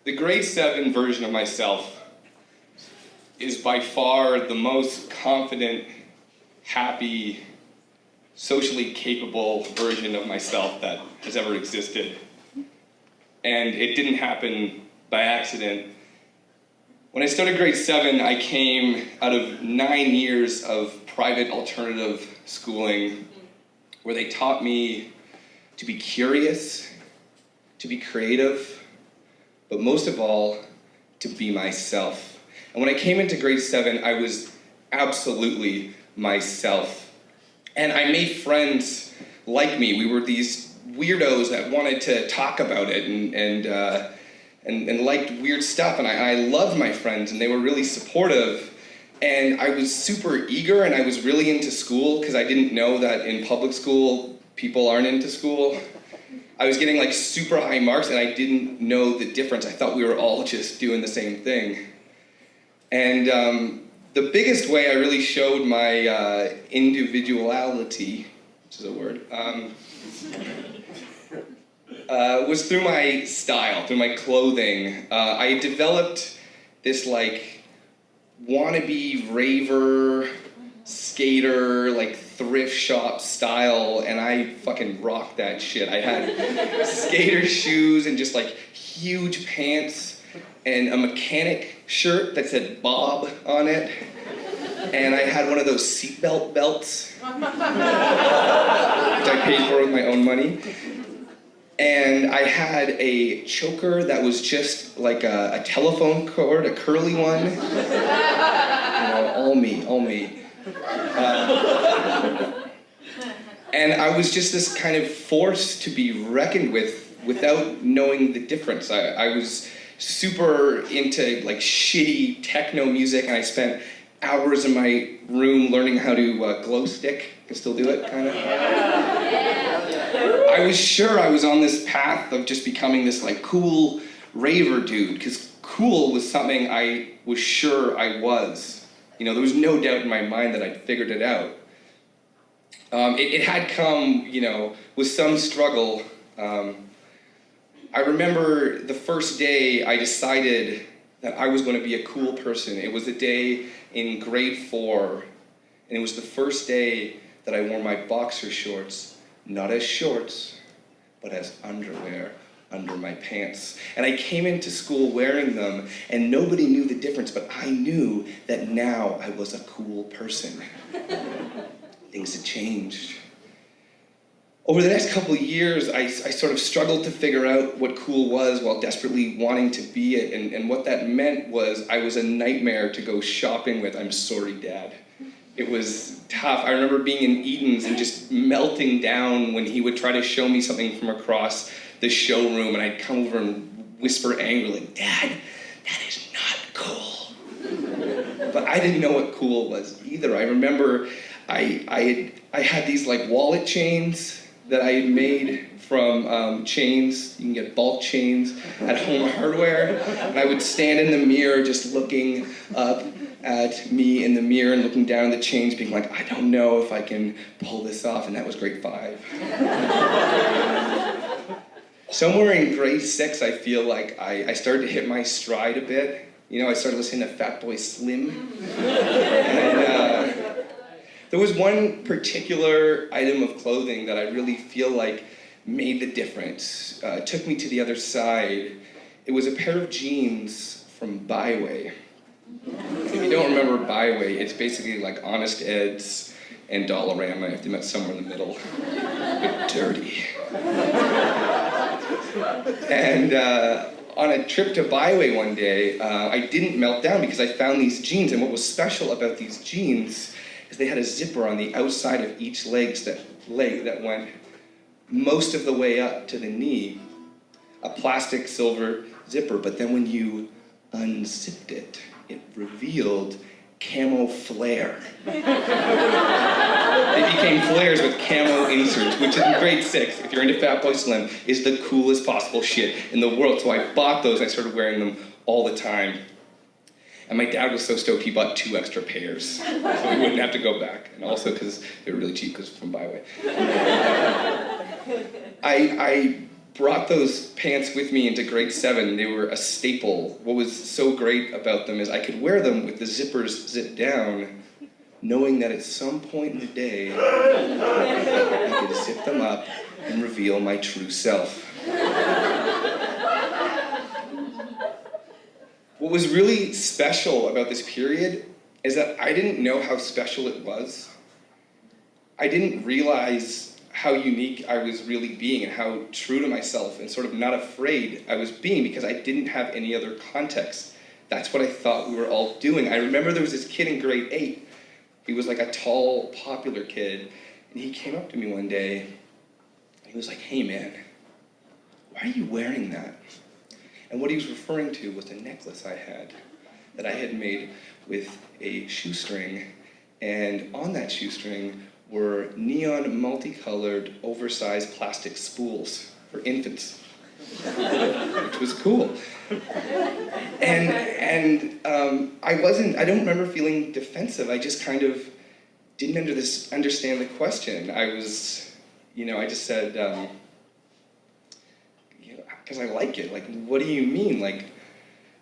The grade 7 version of myself is by far the most confident, happy, socially capable version of myself that has ever existed. And it didn't happen by accident. When I started grade 7, I came out of 9 years of private alternative schooling where they taught me to be curious, to be creative, but most of all, to be myself. And when I came into grade 7, I was absolutely myself. And I made friends like me. We were these weirdos that wanted to talk about it and liked weird stuff. And I loved my friends, and they were really supportive. And I was super eager, and I was really into school because I didn't know that in public school, people aren't into school. I was getting like super high marks, and I didn't know the difference. I thought we were all just doing the same thing. And the biggest way I really showed my individuality, which is a word, was through my style, through my clothing. I developed this like wannabe raver, skater, like thrift shop style, and I fucking rocked that shit. I had skater shoes and just like huge pants and a mechanic shirt that said Bob on it. And I had one of those seatbelt belts, which I paid for with my own money. And I had a choker that was just like a telephone cord, a curly one. You know, all me. And I was just this kind of force to be reckoned with without knowing the difference. I was super into like shitty techno music, and I spent hours in my room learning how to glow stick. I can still do it, kind of. I was sure I was on this path of just becoming this like cool raver dude, because cool was something I was sure I was. You know, there was no doubt in my mind that I'd figured it out. It had come, you know, with some struggle. I remember the first day I decided that I was going to be a cool person. It was a day in grade 4, and it was the first day that I wore my boxer shorts, not as shorts, but as underwear under my pants. And I came into school wearing them, and nobody knew the difference, but I knew that now I was a cool person. Things had changed. Over the next couple of years, I sort of struggled to figure out what cool was while desperately wanting to be it, and what that meant was I was a nightmare to go shopping with. I'm sorry, Dad. It was tough. I remember being in Eden's and just melting down when he would try to show me something from across the showroom, and I'd come over and whisper angrily, Dad, that is not cool. But I didn't know what cool was either. I remember I had these like wallet chains that I had made from chains. You can get bulk chains at Home Hardware. And I would stand in the mirror just looking up at me in the mirror and looking down at the chains, being like, I don't know if I can pull this off. And that was grade 5. Somewhere in grade 6, I feel like I started to hit my stride a bit. You know, I started listening to Fatboy Slim. And there was one particular item of clothing that I really feel like made the difference. Took me to the other side. It was a pair of jeans from Byway. If you don't remember Byway, it's basically like Honest Ed's and Dollarama, if they met somewhere in the middle. But dirty. And on a trip to Byway one day, I didn't melt down because I found these jeans, and what was special about these jeans is they had a zipper on the outside of each leg that went most of the way up to the knee, a plastic silver zipper, but then when you unzipped it, it revealed camo flare. They became flares with camo inserts, which in grade 6, if you're into Fatboy Slim, is the coolest possible shit in the world. So I bought those and I started wearing them all the time. And my dad was so stoked he bought 2 extra pairs, so we wouldn't have to go back. And also because they were really cheap because from Byway. I brought those pants with me into grade 7. They were a staple. What was so great about them is I could wear them with the zippers zipped down, knowing that at some point in the day, I could zip them up and reveal my true self. What was really special about this period is that I didn't know how special it was. I didn't realize how unique I was really being and how true to myself and sort of not afraid I was being, because I didn't have any other context. That's what I thought we were all doing. I remember there was this kid in grade 8. He was like a tall, popular kid, and he came up to me one day, and he was like, "Hey man, why are you wearing that?" And what he was referring to was a necklace I had that I had made with a shoestring, and on that shoestring were neon, multicolored, oversized plastic spools for infants, which was cool. And I don't remember feeling defensive. I just kind of didn't understand the question. I just said, because I like it. Like, what do you mean? Like,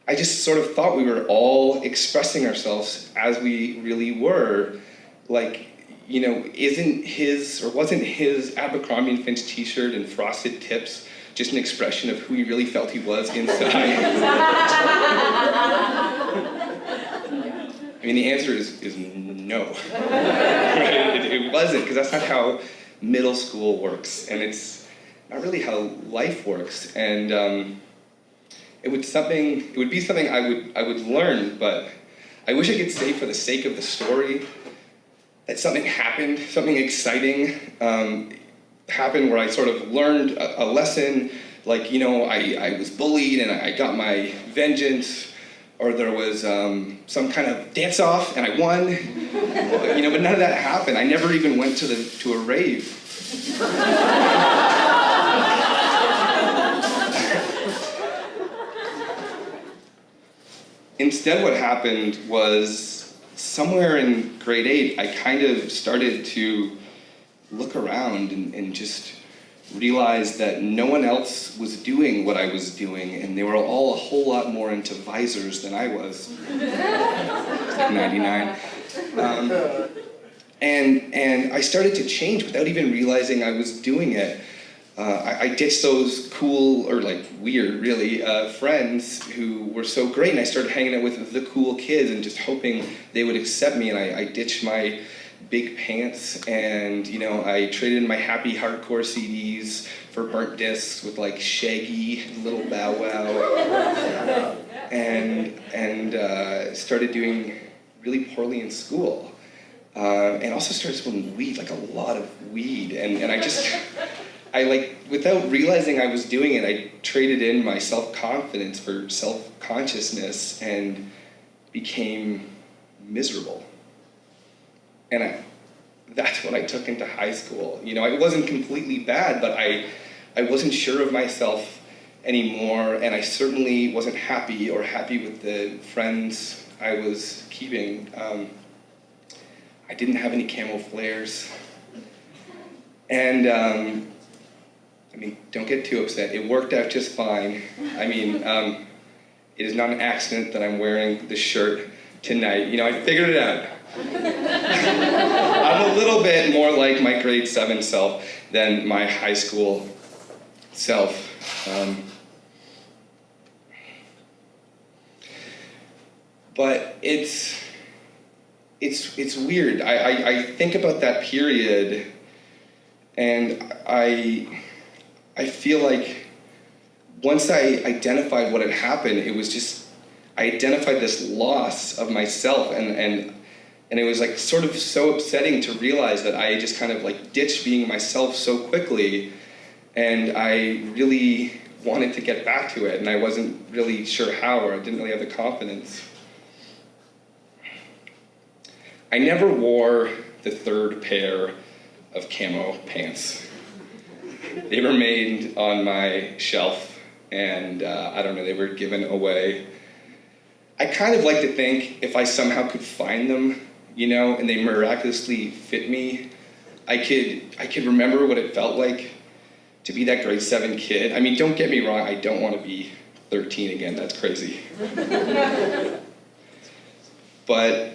I just sort of thought we were all expressing ourselves as we really were. Like, wasn't his Abercrombie & Fitch t-shirt and frosted tips just an expression of who he really felt he was inside? I mean, the answer is no. Right? It wasn't, because that's not how middle school works, and it's not really how life works. And it would be something I would learn, but I wish I could say, for the sake of the story, that something happened, something exciting happened where I sort of learned a lesson, like, I was bullied and I got my vengeance, or there was some kind of dance-off and I won, but none of that happened. I never even went to a rave. Instead, what happened was, somewhere in grade 8, I kind of started to look around and just realize that no one else was doing what I was doing, and they were all a whole lot more into visors than I was. Like 99. And I started to change without even realizing I was doing it. I ditched those cool, or like weird, really, friends who were so great, and I started hanging out with the cool kids and just hoping they would accept me, and I ditched my big pants, and I traded in my happy hardcore CDs for burnt discs with like Shaggy, Little Bow Wow, and started doing really poorly in school, and also started smoking weed, like a lot of weed, and without realizing I was doing it, I traded in my self-confidence for self-consciousness and became miserable. And that's what I took into high school. It wasn't completely bad, but I wasn't sure of myself anymore, and I certainly wasn't happy with the friends I was keeping. I didn't have any camo flares. And don't get too upset. It worked out just fine. It is not an accident that I'm wearing this shirt tonight. I figured it out. I'm a little bit more like my grade 7 self than my high school self. But it's weird. I think about that period, and I feel like once I identified what had happened, it was just, I identified this loss of myself, and it was like sort of so upsetting to realize that I just kind of like ditched being myself so quickly, and I really wanted to get back to it, and I wasn't really sure how, or I didn't really have the confidence. I never wore the third pair of camo pants. They remained on my shelf, and I don't know, they were given away. I kind of like to think if I somehow could find them, and they miraculously fit me, I could remember what it felt like to be that grade 7 kid. I mean, don't get me wrong, I don't want to be 13 again, that's crazy. But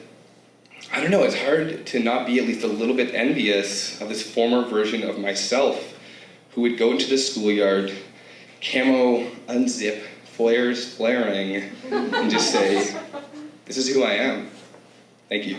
I don't know, it's hard to not be at least a little bit envious of this former version of myself who would go into the schoolyard, camo unzip, flares flaring, and just say, this is who I am. Thank you.